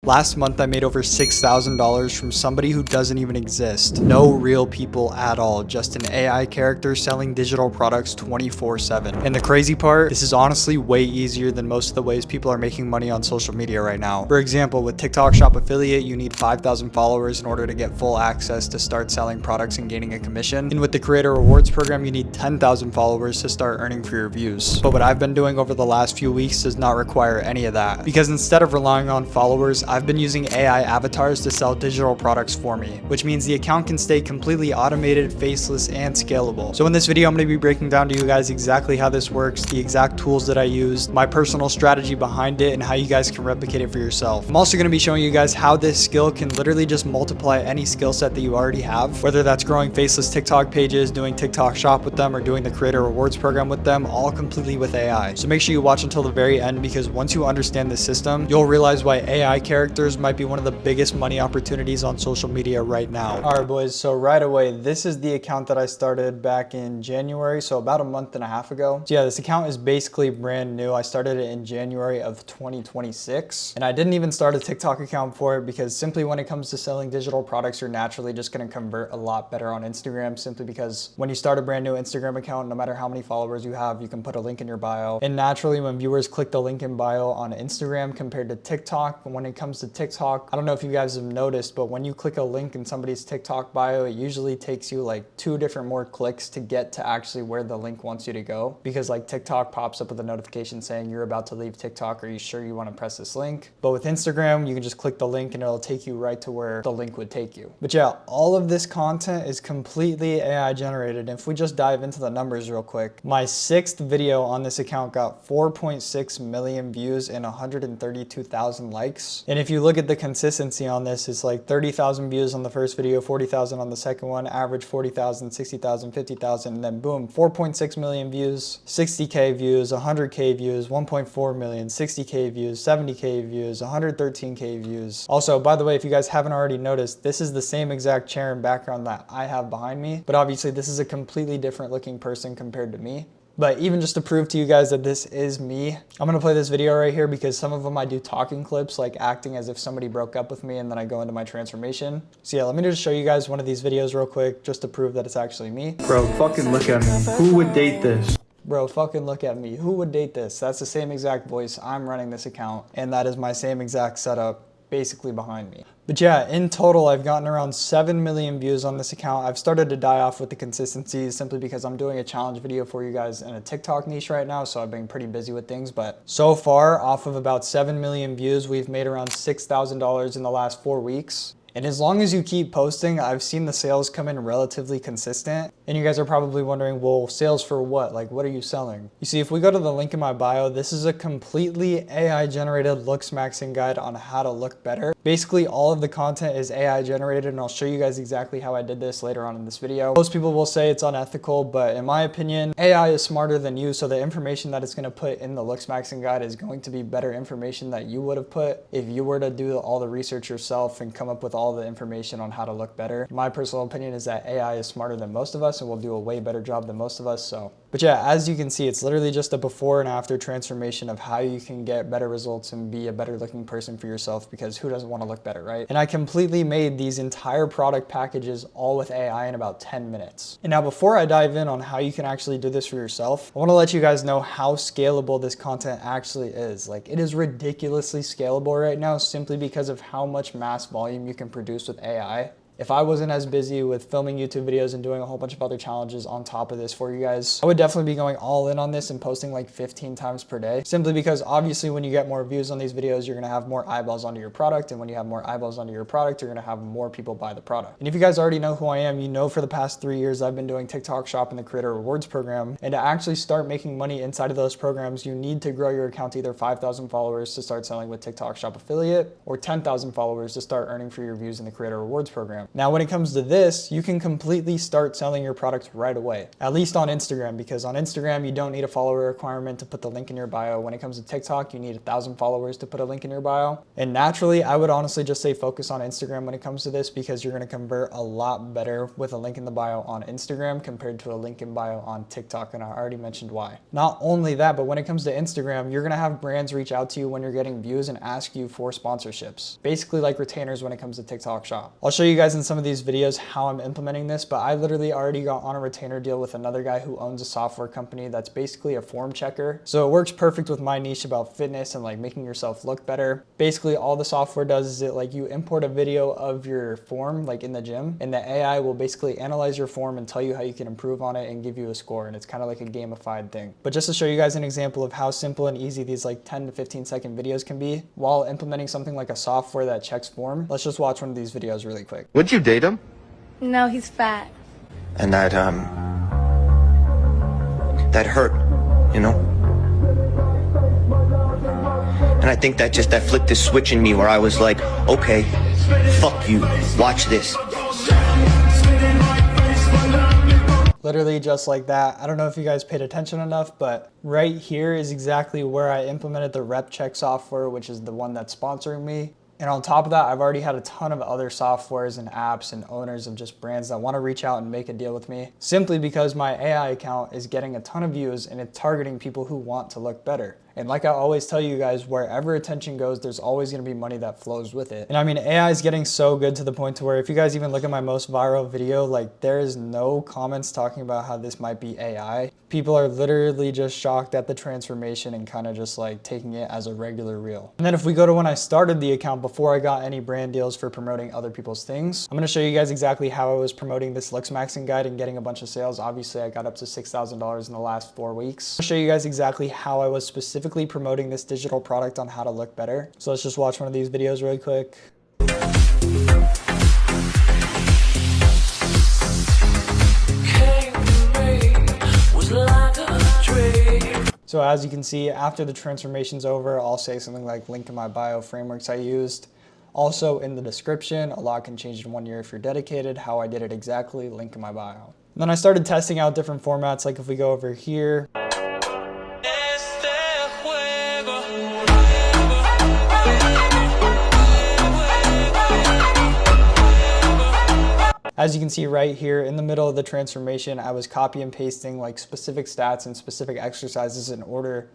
Last month, I made over $6,000 from somebody who doesn't even exist. No real people at all, just an AI character selling digital products 24/7. And the crazy part, this is honestly way easier than most of the ways people are making money on social media right now. For example, with TikTok Shop Affiliate, you need 5,000 followers in order to get full access to start selling products and gaining a commission. And with the Creator Rewards program, you need 10,000 followers to start earning for your views. But what I've been doing over the last few weeks does not require any of that, because instead of relying on followers, I've been using AI avatars to sell digital products for me, which means the account can stay completely automated, faceless, and scalable. So in this video, I'm going to be breaking down to you guys exactly how this works, the exact tools that I used, my personal strategy behind it, and how you guys can replicate it for yourself. I'm also going to be showing you guys how this skill can literally just multiply any skill set that you already have, whether that's growing faceless TikTok pages, doing TikTok Shop with them, or doing the Creator Rewards program with them, all completely with AI. So make sure you watch until the very end, because once you understand the system, you'll realize why AI characters might be one of the biggest money opportunities on social media right now. All right, boys, so right away, this is the account that I started back in January, so about a month and a half ago. So yeah, this account is basically brand new. I started it in January of 2026, and I didn't even start a TikTok account for it because simply when it comes to selling digital products, you're naturally just gonna convert a lot better on Instagram, simply because when you start a brand new Instagram account, no matter how many followers you have, you can put a link in your bio. And naturally, when viewers click the link in bio on Instagram compared to TikTok, when it comes to TikTok, I don't know if you guys have noticed, but when you click a link in somebody's TikTok bio, it usually takes you like 2 different more clicks to get to actually where the link wants you to go, because like TikTok pops up with a notification saying you're about to leave TikTok. Are you sure you want to press this link? But with Instagram, you can just click the link and it'll take you right to where the link would take you. But yeah, all of this content is completely AI generated. And if we just dive into the numbers real quick, my 6th video on this account got 4.6 million views and 132,000 likes. And if you look at the consistency on this, it's like 30,000 views on the first video, 40,000 on the second one, average 40,000, 60,000, 50,000, and then boom, 4.6 million views, 60K views, 100K views, 1.4 million, 60K views, 70K views, 113K views. Also, by the way, if you guys haven't already noticed, this is the same exact chair and background that I have behind me, but obviously this is a completely different looking person compared to me. But even just to prove to you guys that this is me, I'm gonna play this video right here, because some of them I do talking clips, like acting as if somebody broke up with me, and then I go into my transformation. So yeah, let me just show you guys one of these videos real quick, just to prove that it's actually me. Bro, fucking look at me. Who would date this? Bro, fucking look at me. Who would date this? That's the same exact voice. I'm running this account, and that is my same exact setup basically behind me. But yeah, in total, I've gotten around 7 million views on this account. I've started to die off with the consistency simply because I'm doing a challenge video for you guys in a TikTok niche right now, so I've been pretty busy with things. But so far, off of about 7 million views, we've made around $6,000 in the last 4 weeks. And as long as you keep posting, I've seen the sales come in relatively consistent. And you guys are probably wondering, well, sales for what? Like, what are you selling? You see, if we go to the link in my bio, this is a completely AI generated looks maxing guide on how to look better. Basically, all of the content is AI generated, and I'll show you guys exactly how I did this later on in this video. Most people will say it's unethical, but in my opinion, AI is smarter than you, so the information that it's gonna put in the looks maxing guide is going to be better information that you would have put if you were to do all the research yourself and come up with all the information on how to look better. My personal opinion is that AI is smarter than most of us and will do a way better job than most of us. But yeah, as you can see, it's literally just a before and after transformation of how you can get better results and be a better looking person for yourself, because who doesn't want to look better, right? And I completely made these entire product packages all with AI in about 10 minutes. And now before I dive in on how you can actually do this for yourself, I want to let you guys know how scalable this content actually is. Like, it is ridiculously scalable right now, simply because of how much mass volume you can produce with AI. If I wasn't as busy with filming YouTube videos and doing a whole bunch of other challenges on top of this for you guys, I would definitely be going all in on this and posting like 15 times per day, simply because obviously when you get more views on these videos, you're gonna have more eyeballs onto your product. And when you have more eyeballs onto your product, you're gonna have more people buy the product. And if you guys already know who I am, you know for the past 3 years, I've been doing TikTok Shop and the Creator Rewards program. And to actually start making money inside of those programs, you need to grow your account to either 5,000 followers to start selling with TikTok Shop Affiliate, or 10,000 followers to start earning for your views in the Creator Rewards program. Now, when it comes to this, you can completely start selling your products right away, at least on Instagram, because on Instagram, you don't need a follower requirement to put the link in your bio. When it comes to TikTok, you need 1,000 followers to put a link in your bio. And naturally, I would honestly just say focus on Instagram when it comes to this, because you're going to convert a lot better with a link in the bio on Instagram compared to a link in bio on TikTok. And I already mentioned why. Not only that, but when it comes to Instagram, you're going to have brands reach out to you when you're getting views and ask you for sponsorships, basically like retainers when it comes to TikTok Shop. I'll show you guys in some of these videos how I'm implementing this, but I literally already got on a retainer deal with another guy who owns a software company that's basically a form checker. So it works perfect with my niche about fitness and like making yourself look better. Basically all the software does is it like you import a video of your form like in the gym, and the AI will basically analyze your form and tell you how you can improve on it and give you a score. And it's kind of like a gamified thing. But just to show you guys an example of how simple and easy these like 10 to 15 second videos can be while implementing something like a software that checks form, let's just watch one of these videos really quick. Would you date him? No, he's fat. And that hurt, you know? And I think that flipped this switch in me where I was like, okay, fuck you, watch this. Literally just like that. I don't know if you guys paid attention enough, but right here is exactly where I implemented the rep check software, which is the one that's sponsoring me. And on top of that, I've already had a ton of other softwares and apps and owners of just brands that want to reach out and make a deal with me, simply because my AI account is getting a ton of views and it's targeting people who want to look better. And like I always tell you guys, wherever attention goes, there's always going to be money that flows with it. And I mean, AI is getting so good to the point to where if you guys even look at my most viral video, like there is no comments talking about how this might be AI. People are literally just shocked at the transformation and kind of just like taking it as a regular reel. And then if we go to when I started the account before I got any brand deals for promoting other people's things, I'm going to show you guys exactly how I was promoting this Looks Maxing guide and getting a bunch of sales. Obviously, I got up to $6,000 in the last 4 weeks. I'll show you guys exactly how I was specifically promoting this digital product on how to look better. So let's just watch one of these videos really quick. So as you can see, after the transformation's over, I'll say something like link in my bio, frameworks I used. Also in the description, a lot can change in 1 year if you're dedicated. How I did it exactly, link in my bio. And then I started testing out different formats, like if we go over here. As you can see right here in the middle of the transformation, I was copy and pasting like specific stats and specific exercises in order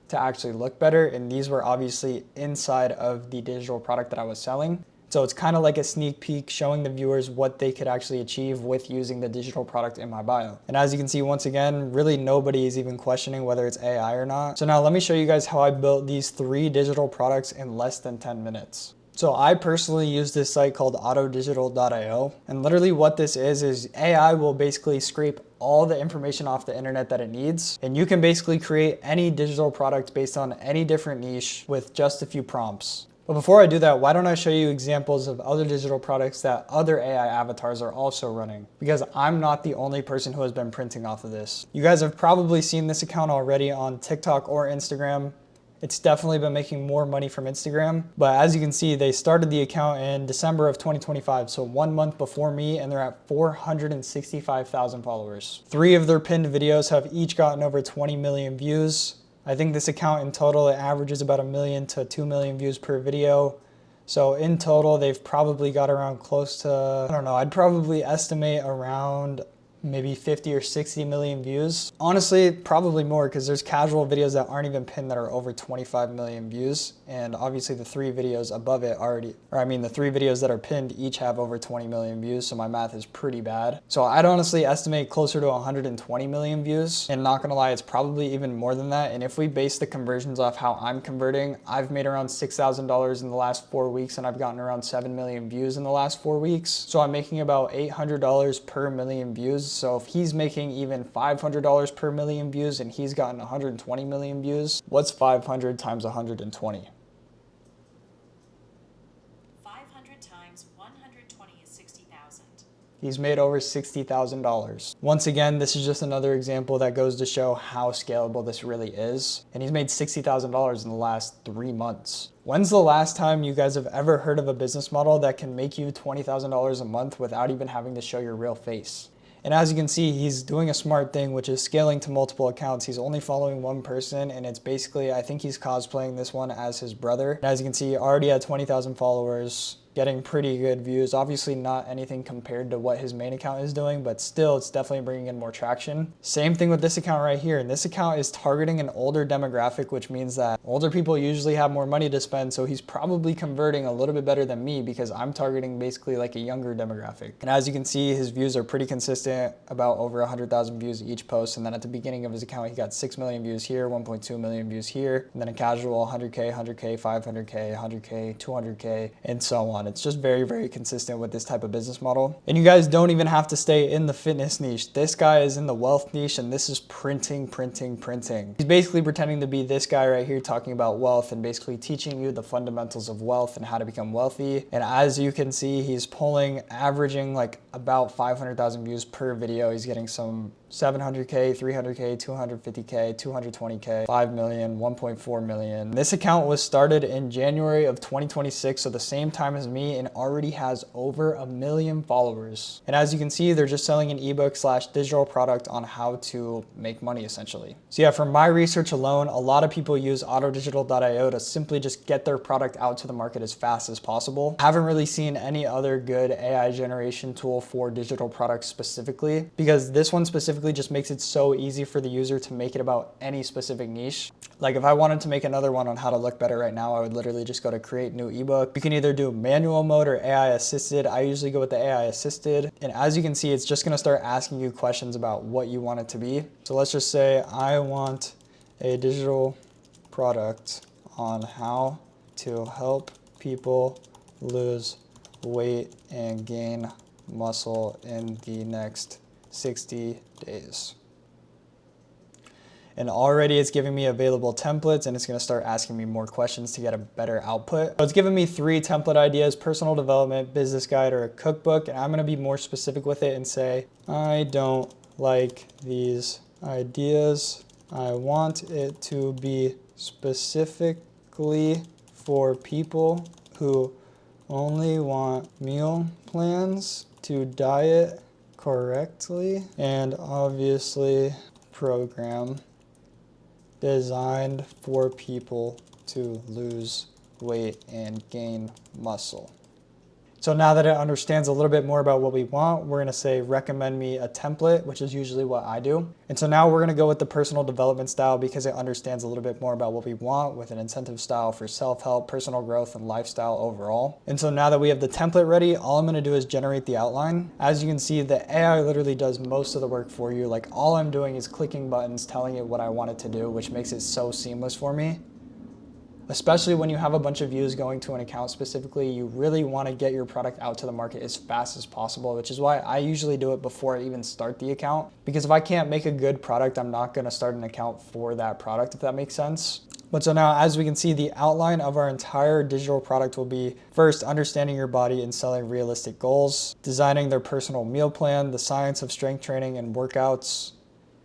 to actually look better. And these were obviously inside of the digital product that I was selling. So it's kind of like a sneak peek showing the viewers what they could actually achieve with using the digital product in my bio. And as you can see, once again, really nobody is even questioning whether it's AI or not. So now let me show you guys how I built these 3 digital products in less than 10 minutes. So I personally use this site called autodigital.io, and literally what this is AI will basically scrape all the information off the internet that it needs, and you can basically create any digital product based on any different niche with just a few prompts. But before I do that, why don't I show you examples of other digital products that other AI avatars are also running? Because I'm not the only person who has been printing off of this. You guys have probably seen this account already on TikTok or Instagram. It's definitely been making more money from Instagram. But as you can see, they started the account in December of 2025. So 1 month before me, and they're at 465,000 followers. 3 of their pinned videos have each gotten over 20 million views. I think this account in total, it averages about 1 million to 2 million views per video. So in total, they've probably got around close to, I don't know, I'd probably estimate around maybe 50 or 60 million views. Honestly, probably more, because there's casual videos that aren't even pinned that are over 25 million views. And obviously the 3 videos above it the 3 videos that are pinned each have over 20 million views. So my math is pretty bad. So I'd honestly estimate closer to 120 million views. And not gonna lie, it's probably even more than that. And if we base the conversions off how I'm converting, I've made around $6,000 in the last 4 weeks, and I've gotten around 7 million views in the last 4 weeks. So I'm making about $800 per million views. So if he's making even $500 per million views and he's gotten 120 million views, what's 500 times 120? 500 times 120 is 60,000. He's made over $60,000. Once again, this is just another example that goes to show how scalable this really is. And he's made $60,000 in the last 3 months. When's the last time you guys have ever heard of a business model that can make you $20,000 a month without even having to show your real face? And as you can see, he's doing a smart thing, which is scaling to multiple accounts. He's only following one person, and it's basically, I think he's cosplaying this one as his brother. And as you can see, already at 20,000 followers, getting pretty good views. Obviously not anything compared to what his main account is doing, but still it's definitely bringing in more traction. Same thing with this account right here. And this account is targeting an older demographic, which means that older people usually have more money to spend. So he's probably converting a little bit better than me because I'm targeting basically like a younger demographic. And as you can see, his views are pretty consistent, about over 100,000 views each post. And then at the beginning of his account, he got 6 million views here, 1.2 million views here. And then a casual 100K, 100K, 500K, 100K, 200K, and so on. It's just very, very consistent with this type of business model. And you guys don't even have to stay in the fitness niche. This guy is in the wealth niche, and this is printing. He's basically pretending to be this guy right here talking about wealth and basically teaching you the fundamentals of wealth and how to become wealthy. And as you can see, he's averaging like about 500,000 views per video. He's getting some 700K, 300K, 250K, 220K, 5 million, 1.4 million. This account was started in January of 2026, so the same time as me, and already has over 1 million followers. And as you can see, they're just selling an ebook / digital product on how to make money essentially. So yeah, from my research alone, a lot of people use autodigital.io to simply just get their product out to the market as fast as possible. I haven't really seen any other good AI generation tool for digital products specifically, because this one specifically just makes it so easy for the user to make it about any specific niche. Like if I wanted to make another one on how to look better right now, I would literally just go to create new ebook. You can either do manual mode or AI assisted. I usually go with the AI assisted. And as you can see, it's just gonna start asking you questions about what you want it to be. So let's just say I want a digital product on how to help people lose weight and gain muscle in the next 60 days. And already it's giving me available templates, and it's gonna start asking me more questions to get a better output. So it's giving me 3 template ideas: personal development, business guide, or a cookbook. And I'm gonna be more specific with it and say, I don't like these ideas. I want it to be specifically for people who only want meal plans to diet correctly, and obviously program designed for people to lose weight and gain muscle. So now that it understands a little bit more about what we want, we're gonna say recommend me a template, which is usually what I do. And so now we're gonna go with the personal development style because it understands a little bit more about what we want, with an incentive style for self-help, personal growth, and lifestyle overall. And so now that we have the template ready, all I'm gonna do is generate the outline. As you can see, the AI literally does most of the work for you. Like all I'm doing is clicking buttons, telling it what I want it to do, which makes it so seamless for me. Especially when you have a bunch of views going to an account specifically, you really want to get your product out to the market as fast as possible, which is why I usually do it before I even start the account. Because if I can't make a good product, I'm not going to start an account for that product, if that makes sense. But so now, as we can see, the outline of our entire digital product will be first, understanding your body and selling realistic goals, designing their personal meal plan, the science of strength training and workouts,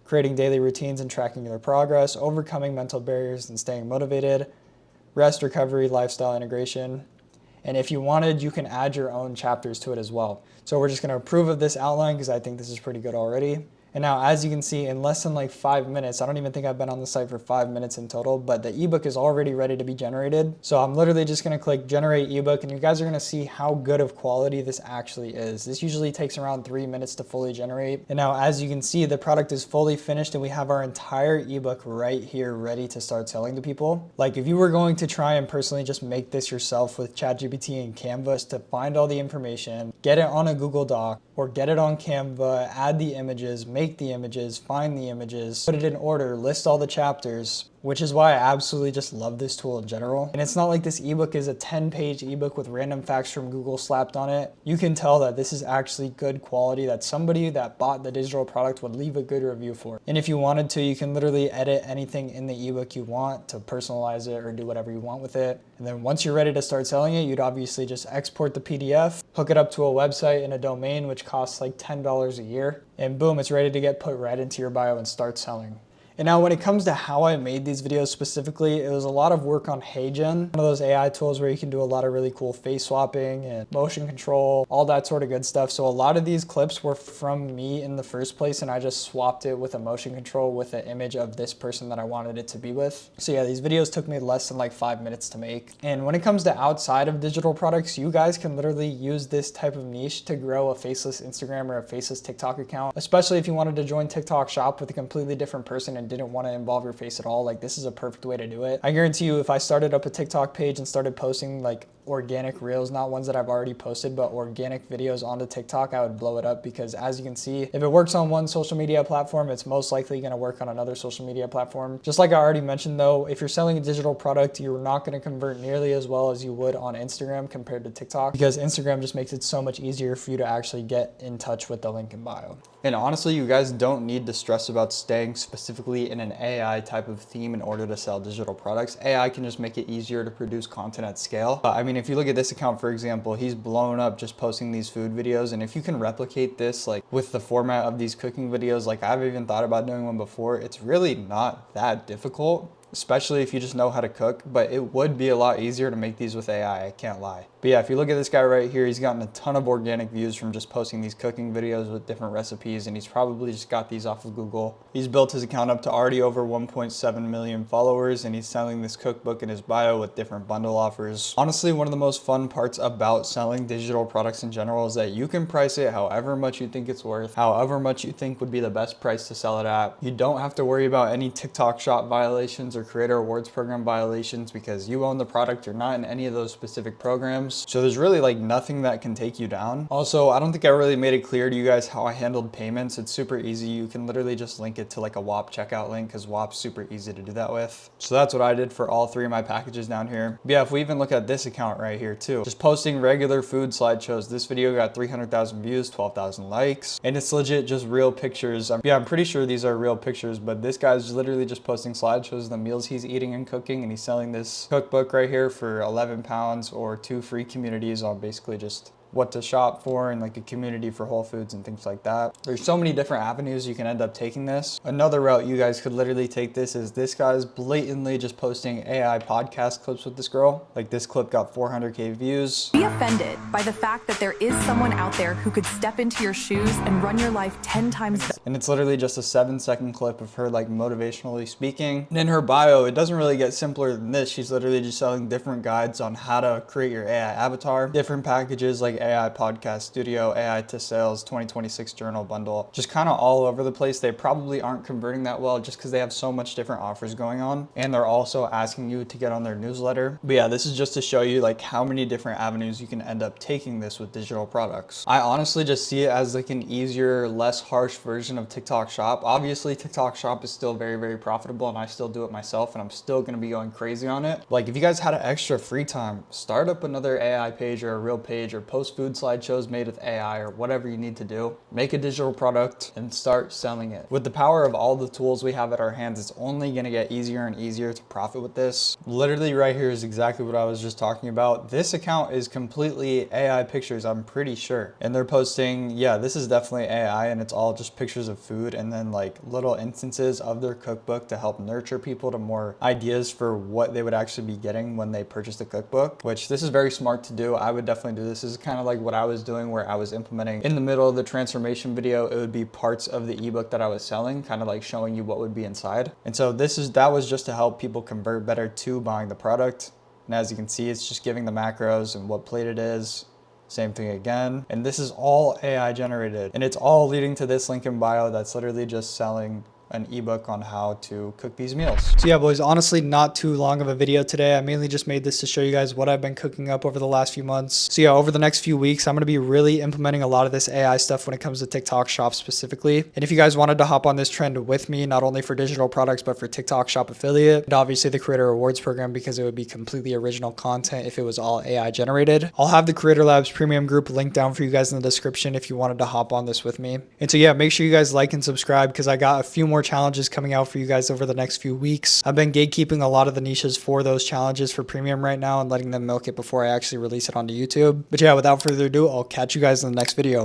creating daily routines and tracking their progress, overcoming mental barriers and staying motivated, rest, recovery, lifestyle integration. And if you wanted, you can add your own chapters to it as well. So we're just gonna approve of this outline because I think this is pretty good already. And now, as you can see, in less than like 5 minutes, I don't even think I've been on the site for 5 minutes in total, but the ebook is already ready to be generated. So I'm literally just gonna click generate ebook, and you guys are gonna see how good of quality this actually is. This usually takes around 3 minutes to fully generate. And now, as you can see, the product is fully finished and we have our entire ebook right here ready to start selling to people. Like if you were going to try and personally just make this yourself with ChatGPT and Canva to find all the information, get it on a Google Doc, or get it on Canva, add the images, make the images, find the images, put it in order, list all the chapters, which is why I absolutely just love this tool in general. And it's not like this ebook is a 10-page ebook with random facts from Google slapped on it. You can tell that this is actually good quality, that somebody that bought the digital product would leave a good review for it. And if you wanted to, you can literally edit anything in the ebook you want to personalize it or do whatever you want with it. And then once you're ready to start selling it, you'd obviously just export the PDF, hook it up to a website and a domain, which costs like $10 a year. And boom, it's ready to get put right into your bio and start selling. And now when it comes to how I made these videos specifically, it was a lot of work on HeyGen, one of those AI tools where you can do a lot of really cool face swapping and motion control, all that sort of good stuff. So a lot of these clips were from me in the first place, and I just swapped it with a motion control with an image of this person that I wanted it to be with. So yeah, these videos took me less than like 5 minutes to make. And when it comes to outside of digital products, you guys can literally use this type of niche to grow a faceless Instagram or a faceless TikTok account, especially if you wanted to join TikTok Shop with a completely different person and didn't want to involve your face at all. Like, this is a perfect way to do it. I guarantee you, if I started up a TikTok page and started posting like organic reels, not ones that I've already posted, but organic videos onto TikTok, I would blow it up, because as you can see, if it works on one social media platform, it's most likely going to work on another social media platform. Just like I already mentioned though, if you're selling a digital product, you're not going to convert nearly as well as you would on Instagram compared to TikTok, because Instagram just makes it so much easier for you to actually get in touch with the link in bio. And honestly, you guys don't need to stress about staying specifically in an AI type of theme in order to sell digital products. AI can just make it easier to produce content at scale. I mean, if you look at this account, for example, he's blown up just posting these food videos. And if you can replicate this like with the format of these cooking videos, like I've even thought about doing one before, it's really not that difficult, especially if you just know how to cook. But it would be a lot easier to make these with AI, I can't lie. But yeah, if you look at this guy right here, he's gotten a ton of organic views from just posting these cooking videos with different recipes, and he's probably just got these off of Google. He's built his account up to already over 1.7 million followers, and he's selling this cookbook in his bio with different bundle offers. Honestly, one of the most fun parts about selling digital products in general is that you can price it however much you think it's worth, however much you think would be the best price to sell it at. You don't have to worry about any TikTok Shop violations or Creator Awards program violations, because you own the product. You're not in any of those specific programs. So there's really like nothing that can take you down. Also, I don't think I really made it clear to you guys how I handled payments. It's super easy. You can literally just link it to like a WAP checkout link, because WAP's super easy to do that with. So that's what I did for all 3 of my packages down here. But yeah, if we even look at this account right here too, just posting regular food slideshows. This video got 300,000 views, 12,000 likes, and it's legit just real pictures. Yeah, I'm pretty sure these are real pictures, but this guy's literally just posting slideshows of the meals he's eating and cooking, and he's selling this cookbook right here for 11 pounds or 2 free communities on basically just what to shop for and like a community for Whole Foods and things like that. There's so many different avenues you can end up taking this. Another route you guys could literally take this is this guy's blatantly just posting AI podcast clips with this girl. Like this clip got 400K views. Be offended by the fact that there is someone out there who could step into your shoes and run your life 10 times better. And it's literally just a 7-second clip of her like motivationally speaking. And in her bio, it doesn't really get simpler than this. She's literally just selling different guides on how to create your AI avatar, different packages like AI podcast studio, AI to sales, 2026 journal bundle, just kind of all over the place. They probably aren't converting that well just because they have so much different offers going on, and they're also asking you to get on their newsletter. But yeah, this is just to show you like how many different avenues you can end up taking this with digital products. I honestly just see it as like an easier, less harsh version of TikTok Shop. Obviously TikTok Shop is still very, very profitable, and I still do it myself, and I'm still going to be going crazy on it. Like if you guys had an extra free time, start up another AI page or a real page, or post food slideshows made with AI, or whatever you need to do. Make a digital product and start selling it. With the power of all the tools we have at our hands, it's only going to get easier and easier to profit with this. Literally right here is exactly what I was just talking about. This account is completely AI pictures, I'm pretty sure. And they're posting, yeah, this is definitely AI, and it's all just pictures of food and then like little instances of their cookbook to help nurture people to more ideas for what they would actually be getting when they purchase the cookbook, which this is very smart to do. I would definitely do this. This is kind of like what I was doing, where I was implementing in the middle of the transformation video, it would be parts of the ebook that I was selling, kind of like showing you what would be inside. And so that was just to help people convert better to buying the product. And as you can see, it's just giving the macros and what plate it is. Same thing again. And this is all AI generated, and it's all leading to this link in bio that's literally just selling an ebook on how to cook these meals. So yeah, boys, honestly, not too long of a video today. I mainly just made this to show you guys what I've been cooking up over the last few months. So yeah, over the next few weeks, I'm going to be really implementing a lot of this AI stuff when it comes to TikTok shop specifically. And if you guys wanted to hop on this trend with me, not only for digital products, but for TikTok shop affiliate, and obviously the creator rewards program, because it would be completely original content if it was all AI generated. I'll have the Creator Labs premium group linked down for you guys in the description if you wanted to hop on this with me. And so yeah, make sure you guys like and subscribe, because I got a few more challenges coming out for you guys over the next few weeks. I've been gatekeeping a lot of the niches for those challenges for premium right now and letting them milk it before I actually release it onto YouTube. But yeah, without further ado, I'll catch you guys in the next video.